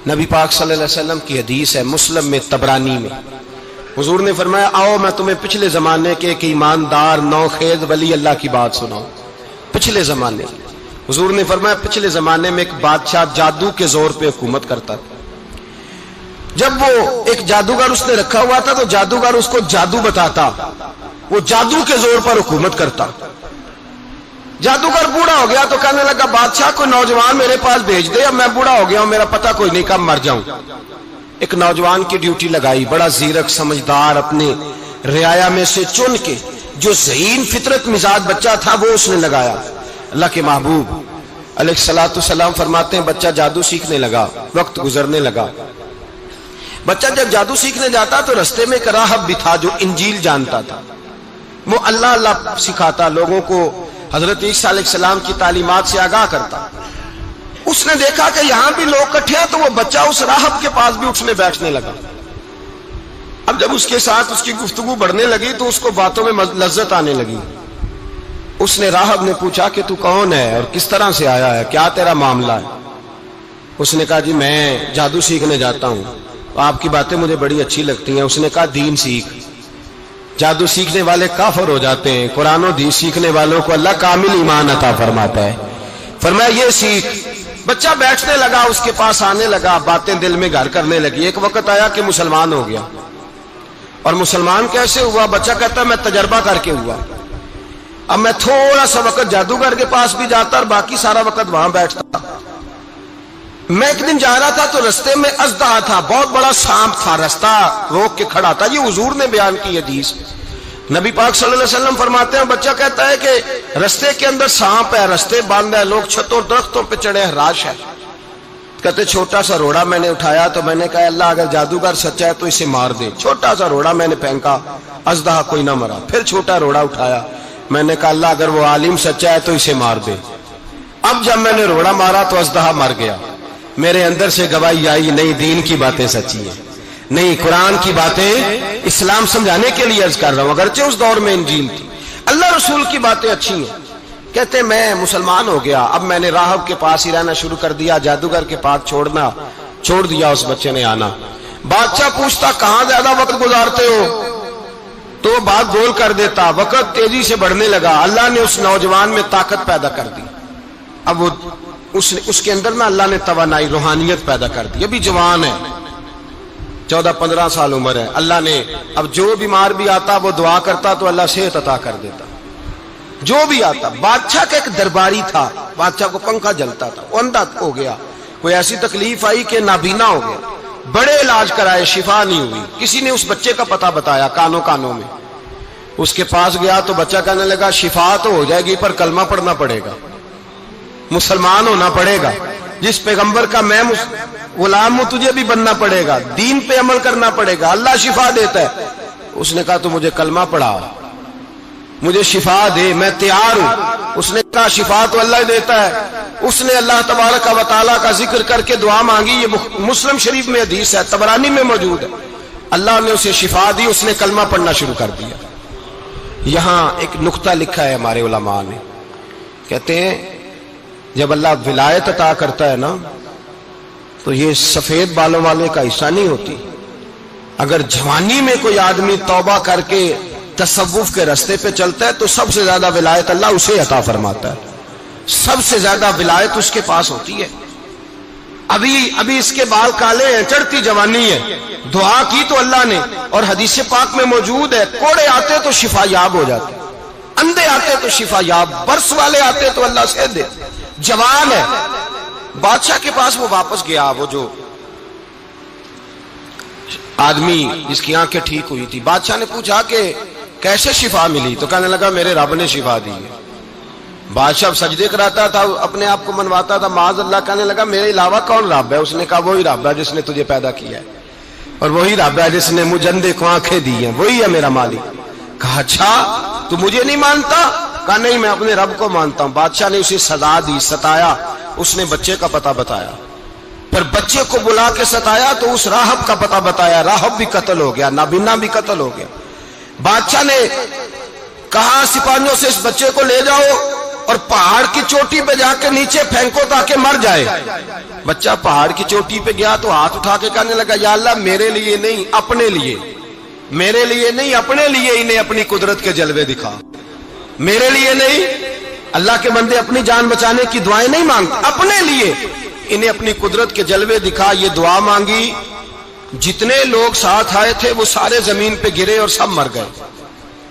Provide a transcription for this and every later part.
نبی پاک صلی اللہ علیہ وسلم کی حدیث ہے مسلم میں طبرانی میں، حضور نے فرمایا آؤ میں تمہیں پچھلے زمانے کے ایک ایماندار نوخیز ولی اللہ کی بات سناؤں۔ پچھلے زمانے حضور نے فرمایا پچھلے زمانے میں ایک بادشاہ جادو کے زور پہ حکومت کرتا تھا۔ جب وہ ایک جادوگر اس نے رکھا ہوا تھا تو جادوگر اس کو جادو بتاتا، وہ جادو کے زور پر حکومت کرتا۔ جادوگر بوڑھا ہو گیا تو کہنے لگا بادشاہ کوئی نوجوان میرے پاس بھیج دے، اب میں بوڑھا ہو گیا ہوں میرا پتہ کوئی نہیں کب مر جاؤں۔ ایک نوجوان کی ڈیوٹی لگائی، بڑا زیرک سمجھدار، اپنے رعایا میں سے چن کے جو ذہین فطرت مزاج بچہ تھا وہ اس نے لگایا۔ اللہ کے محبوب علیہ الصلوۃ والسلام فرماتے ہیں بچہ جادو سیکھنے لگا، وقت گزرنے لگا۔ بچہ جب جادو سیکھنے جاتا تو رستے میں ایک راہب بھی تھا جو انجیل جانتا تھا، وہ اللہ اللہ سکھاتا، لوگوں کو حضرت عیسیٰ علیہ السلام کی تعلیمات سے آگاہ کرتا۔ اس نے دیکھا کہ یہاں بھی لوگ اکٹھے ہیں تو وہ بچہ اس راہب کے پاس بھی اٹھنے بیٹھنے لگا۔ اب جب اس کے ساتھ اس کی گفتگو بڑھنے لگی تو اس کو باتوں میں لذت آنے لگی۔ اس نے راہب نے پوچھا کہ تو کون ہے اور کس طرح سے آیا ہے، کیا تیرا معاملہ ہے؟ اس نے کہا جی میں جادو سیکھنے جاتا ہوں، آپ کی باتیں مجھے بڑی اچھی لگتی ہیں۔ اس نے کہا دین سیکھ، جادو سیکھنے والے کافر ہو جاتے ہیں، قرآن و حدیث سیکھنے والوں کو اللہ کامل ایمان عطا فرماتا ہے۔ فرمایا یہ سیکھ۔ بچہ بیٹھنے لگا، اس کے پاس آنے لگا، باتیں دل میں گھر کرنے لگی۔ ایک وقت آیا کہ مسلمان ہو گیا، اور مسلمان کیسے ہوا؟ بچہ کہتا ہے میں تجربہ کر کے ہوا۔ اب میں تھوڑا سا وقت جادوگر کے پاس بھی جاتا اور باقی سارا وقت وہاں بیٹھتا۔ میں ایک دن جا رہا تھا تو رستے میں اژدہا تھا، بہت بڑا سانپ تھا، رستہ روک کے کھڑا تھا۔ یہ حضور نے بیان کی حدیث۔ نبی پاک صلی اللہ علیہ وسلم فرماتے ہیں بچہ کہتا ہے کہ رستے کے اندر سانپ ہے، رستے بند ہے، لوگ چھتوں درختوں پہ چڑھے ہیں، ہراش ہے۔ کہتے چھوٹا سا روڑا میں نے اٹھایا تو میں نے کہا اللہ اگر جادوگر سچا ہے تو اسے مار دے۔ چھوٹا سا روڑا میں نے پھینکا، اژدہا کوئی نہ مرا۔ پھر چھوٹا روڑا اٹھایا، میں نے کہا اللہ اگر وہ عالم سچا ہے تو اسے مار دے۔ اب جب میں نے روڑا مارا تو اژدہا مر گیا۔ میرے اندر سے گواہی آئی نہیں دین کی باتیں سچی ہیں، نہیں قرآن کی باتیں اسلام سمجھانے کے لیے عرض کر رہا ہوں، اگرچہ اس دور میں انجیل تھی۔ اللہ رسول کی باتیں اچھی ہیں۔ کہتے میں مسلمان ہو گیا، اب میں نے راہب کے پاس ہی رہنا شروع کر دیا، جادوگر کے پاس چھوڑ دیا اس بچے نے آنا۔ بادشاہ پوچھتا کہاں زیادہ وقت گزارتے ہو تو وہ بات گول کر دیتا، وقت تیزی سے بڑھنے لگا۔ اللہ نے اس نوجوان میں طاقت پیدا کر دی، اب وہ اس کے اندر نا اللہ نے توانائی روحانیت پیدا کر دی، ابھی جوان ہے، 14-15 سال عمر ہے۔ اللہ نے اب جو بیمار بھی آتا وہ دعا کرتا تو اللہ صحت عطا کر دیتا، جو بھی آتا۔ بادشاہ کا ایک درباری تھا، بادشاہ کو پنکھا جلتا تھا، وہ اندھا ہو گیا، کوئی ایسی تکلیف آئی کہ نابینا ہو گیا، بڑے علاج کرائے شفا نہیں ہوئی۔ کسی نے اس بچے کا پتہ بتایا کانوں میں، اس کے پاس گیا تو بچہ کہنے لگا شفا تو ہو جائے گی پر کلمہ پڑھنا پڑے گا، مسلمان ہونا پڑے گا، جس پیغمبر کا میں غلام ہوں تجھے بھی بننا پڑے گا، دین پہ عمل کرنا پڑے گا، اللہ شفا دیتا ہے۔ اس نے کہا تو مجھے کلمہ پڑھا، مجھے شفا دے، میں تیار ہوں۔ اس نے کہا شفا تو اللہ دیتا ہے۔ اس نے اللہ تبارک و تعالیٰ کا ذکر کر کے دعا مانگی، یہ مسلم شریف میں حدیث ہے، طبرانی میں موجود ہے۔ اللہ نے اسے شفا دی، اس نے کلمہ پڑھنا شروع کر دیا۔ یہاں ایک نقطہ لکھا ہے ہمارے علماء نے، کہتے ہیں جب اللہ ولایت عطا کرتا ہے نا تو یہ سفید بالوں والے کا حصہ نہیں ہوتی۔ اگر جوانی میں کوئی آدمی توبہ کر کے تصوف کے رستے پہ چلتا ہے تو سب سے زیادہ ولایت اللہ اسے عطا فرماتا ہے، سب سے زیادہ ولایت اس کے پاس ہوتی ہے۔ ابھی اس کے بال کالے ہیں، چڑھتی جوانی ہے، دعا کی تو اللہ نے، اور حدیث پاک میں موجود ہے کوڑے آتے تو شفا یاب ہو جاتے، اندھے آتے تو شفا یاب، برس والے آتے تو اللہ سے دے، جوان ہے۔ بادشاہ کے پاس وہ واپس گیا، وہ جو آدمی جس کی آنکھیں ٹھیک ہوئی تھی۔ بادشاہ نے پوچھا کہ کیسے شفا ملی؟ تو کہنے لگا میرے رب نے شفا دی ہے۔ بادشاہ سجدے کراتا تھا، اپنے آپ کو منواتا تھا، معاذ اللہ، کہنے لگا میرے علاوہ کون رب ہے؟ اس نے کہا وہی رب ہے جس نے تجھے پیدا کیا ہے، اور وہی رب ہے جس نے مجھے اندھے کو آنکھیں دی ہیں، وہی ہے میرا مالک۔ کہا اچھا تو مجھے نہیں مانتا؟ کہا نہیں میں اپنے رب کو مانتا ہوں۔ بادشاہ نے اسے سزا دی، ستایا، اس نے بچے کا پتہ بتایا، پھر بچے کو بلا کے ستایا تو اس راہب کا پتہ بتایا، راہب بھی قتل ہو گیا، نابینا بھی قتل ہو گیا۔ بادشاہ نے کہا سپاہیوں سے اس بچے کو لے جاؤ اور پہاڑ کی چوٹی پہ جا کے نیچے پھینکو تاکہ مر جائے. بچہ پہاڑ کی چوٹی پہ گیا تو ہاتھ اٹھا کے کہنے لگا یا اللہ میرے لیے نہیں اپنے لیے، میرے لیے نہیں اپنے لیے انہیں اپنی قدرت کے جلوے دکھا. میرے لیے نہیں، اللہ کے بندے اپنی جان بچانے کی دعائیں نہیں مانگتے، اپنے لیے انہیں اپنی قدرت کے جلوے دکھا. یہ دعا مانگی، جتنے لوگ ساتھ آئے تھے وہ سارے زمین پہ گرے اور سب مر گئے،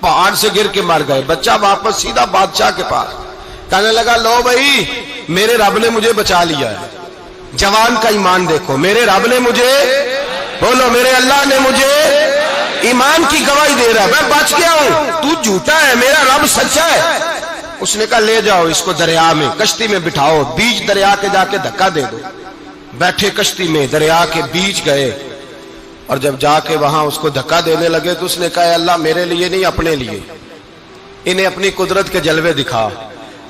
پہاڑ سے گر کے مر گئے. بچہ واپس سیدھا بادشاہ کے پاس کہنے لگا لو بھائی میرے رب نے مجھے بچا لیا ہے. جوان کا ایمان دیکھو، میرے رب نے مجھے، بولو میرے اللہ نے مجھے ایمان کی گواہی دے رہا ہے، میں بچ گیا ہوں، تو جھوٹا ہے، میرا رب سچا ہے. اس نے کہا لے جاؤ اس کو دریا میں، کشتی میں بٹھاؤ، بیچ دریا کے جا کے دھکا دے دو. بیٹھے کشتی میں، دریا کے بیچ گئے، اور جب جا کے وہاں اس کو دھکا دینے لگے تو اس نے کہا اللہ میرے لیے نہیں اپنے لیے انہیں اپنی قدرت کے جلوے دکھا.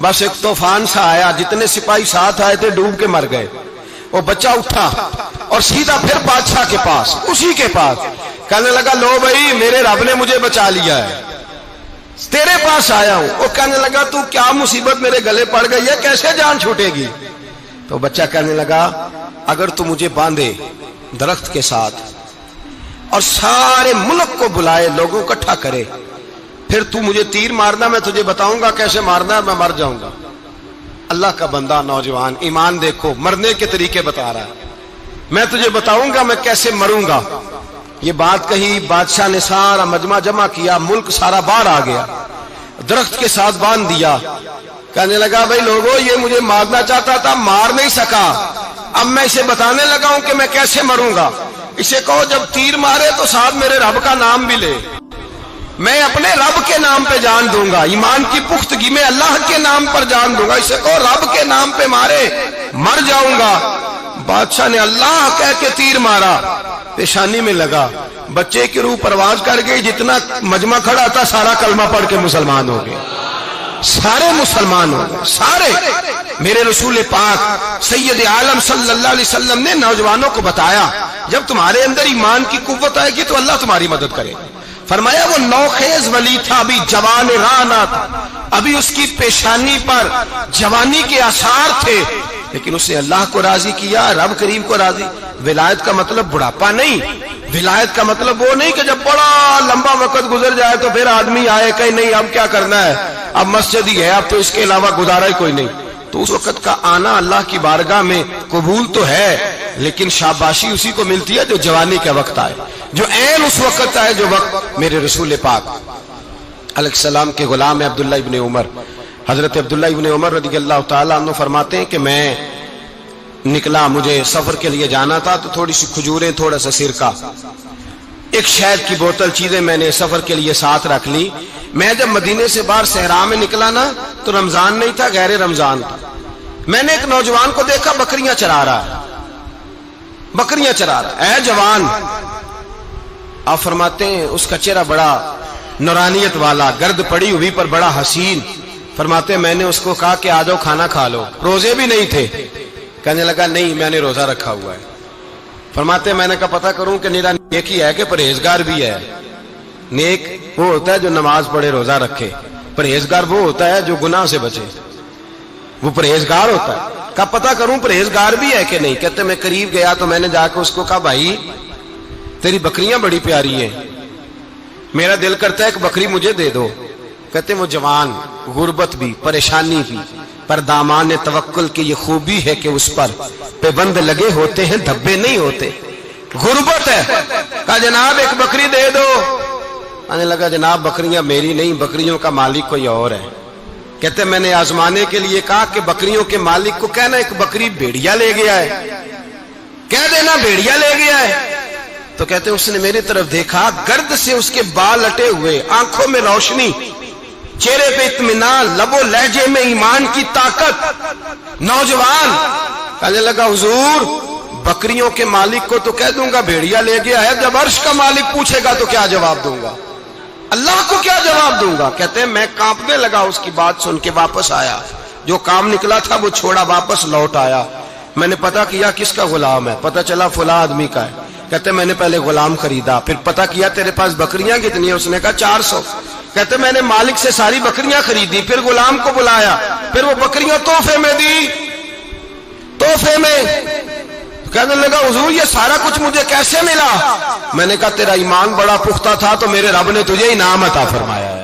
بس ایک طوفان سا آیا، جتنے سپاہی ساتھ آئے تھے ڈوب کے مر گئے. وہ بچہ اٹھا اور سیدھا پھر بادشاہ کے پاس، اسی کے پاس کہنے لگا لو بھائی میرے رب نے مجھے بچا لیا ہے، تیرے پاس آیا ہوں. وہ کہنے لگا تو کیا مصیبت میرے گلے پڑ گئی ہے، کیسے جان چھوٹے گی؟ تو بچہ کہنے لگا اگر تو مجھے باندھے درخت کے ساتھ اور سارے ملک کو بلائے، لوگوں کو اکٹھا کرے، پھر تو مجھے تیر مارنا، میں تجھے بتاؤں گا کیسے مارنا ہے، میں مر جاؤں گا. اللہ کا بندہ نوجوان ایمان دیکھو، مرنے کے طریقے بتا رہا ہے، میں تجھے بتاؤں گا میں کیسے مروں گا. یہ بات کہی، بادشاہ نے سارا مجمع جمع کیا، ملک سارا باہر آ گیا، درخت کے ساتھ باندھ دیا. کہنے لگا بھائی لوگوں یہ مجھے مارنا چاہتا تھا، مار نہیں سکا، اب میں اسے بتانے لگا ہوں کہ میں کیسے مروں گا. اسے کہو جب تیر مارے تو ساتھ میرے رب کا نام بھی لے، میں اپنے رب کے نام پہ جان دوں گا، ایمان کی پختگی میں اللہ کے نام پر جان دوں گا. اسے کہو رب کے نام پہ مارے، مر جاؤں گا. بادشاہ نے اللہ کہہ کے تیر مارا، پیشانی میں لگا، بچے کی روح پرواز کر گئی. جتنا مجمع کھڑا تھا سارا کلمہ پڑھ کے مسلمان ہو گئے، سارے مسلمان ہو گئے سارے. میرے رسول پاک سید عالم صلی اللہ علیہ وسلم نے نوجوانوں کو بتایا جب تمہارے اندر ایمان کی قوت آئے گی تو اللہ تمہاری مدد کرے گا. فرمایا وہ نوخیز ولی تھا، ابھی جوان رانا تھا، ابھی اس کی پیشانی پر جوانی کے آثار تھے، لیکن اس نے اللہ کو راضی کیا، رب کریم کو راضی. ولایت کا مطلب بڑھاپا نہیں، ولایت کا مطلب وہ نہیں کہ جب بڑا لمبا وقت گزر جائے تو پھر آدمی آئے کہ نہیں اب کیا کرنا ہے، اب مسجد ہی ہے، اب تو اس کے علاوہ گزارا ہی کوئی نہیں. تو اس وقت کا آنا اللہ کی بارگاہ میں قبول تو ہے، لیکن شاباشی اسی کو ملتی ہے جو جوانی کا وقت آئے، جو عین اس وقت آئے جو وقت میرے رسول پاک علیہ السلام کے غلام عبداللہ ابن عمر، حضرت عبداللہ ابن عمر رضی اللہ تعالیٰ عنہ فرماتے ہیں کہ میں نکلا، مجھے سفر کے لیے جانا تھا، تو تھوڑی سی کھجوریں، تھوڑا سا سرکہ، ایک شہد کی بوتل، چیزیں میں نے سفر کے لیے ساتھ رکھ لی. میں جب مدینے سے باہر صحرا میں نکلا نا تو رمضان نہیں تھا، غیر رمضان تھا. میں نے ایک نوجوان کو دیکھا بکریاں چرا رہا ہے، بکریاں چرا رہا ہے. اے جوان، آپ فرماتے ہیں اس کا چہرہ بڑا نورانیت والا، گرد پڑی ہوئی پر بڑا حسین. فرماتے ہیں میں نے اس کو کہا کہ آ جاؤ کھانا کھا لو، روزے بھی نہیں تھے. کہنے لگا نہیں میں نے روزہ رکھا ہوا ہے. فرماتے ہیں میں نے کہا پتہ کروں کہ نیرا نیک ہی ہے کہ پرہیزگار بھی ہے. نیک وہ ہوتا ہے جو نماز پڑھے روزہ رکھے، پرہیزگار وہ ہوتا ہے جو گناہ سے بچے، وہ پرہیزگار ہوتا ہے. کہا پتہ کروں پرہیزگار بھی ہے کہ نہیں. کہتے میں قریب گیا تو میں نے جا کے اس کو کہا بھائی تیری بکریاں بڑی پیاری ہیں، میرا دل کرتا ہے ایک بکری مجھے دے دو. کہتے وہ جوان، غربت بھی، پریشانی بھی، پر دامان توکل کی یہ خوبی ہے کہ اس پر پابند لگے ہوتے ہیں، دھبے نہیں ہوتے. غربت ہے. کہا جناب ایک بکری دے دو. آنے لگا جناب بکریاں میری نہیں، بکریوں کا مالک کوئی اور ہے. کہتے میں نے آزمانے کے لیے کہا کہ بکریوں کے مالک کو کہنا ایک بکری بھیڑیا لے گیا ہے، کہہ دینا بھیڑیا لے گیا ہے. تو کہتے اس نے میری طرف دیکھا، گرد سے اس کے بال لٹے ہوئے، آنکھوں میں روشنی، چہرے پہ اطمینان، لب و لہجے میں ایمان کی طاقت. نوجوان کہنے لگا حضور بکریوں کے مالک کو تو کہہ دوں گا بھیڑیا لے گیا ہے، جب عرش کا مالک پوچھے گا تو کیا جواب دوں گا، اللہ کو کیا جواب دوں گا. کہتے ہیں میں کانپنے لگا، اس کی بات سن کے واپس آیا، جو کام نکلا تھا وہ چھوڑا، واپس لوٹ آیا. میں نے پتہ کیا کس کا غلام ہے، پتہ چلا فلاں آدمی کا ہے. کہتے میں نے پہلے غلام خریدا، پھر پتہ کیا تیرے پاس بکریاں کتنی ہیں، اس نے کہا 400. کہتے میں نے مالک سے ساری بکریاں خریدی، پھر غلام کو بلایا، پھر وہ بکریاں تحفے میں دی، تحفے میں۔ کہنے لگا حضور یہ سارا کچھ مجھے کیسے ملا؟ میں نے کہا تیرا ایمان بڑا پختہ تھا تو میرے رب نے تجھے انعام عطا فرمایا۔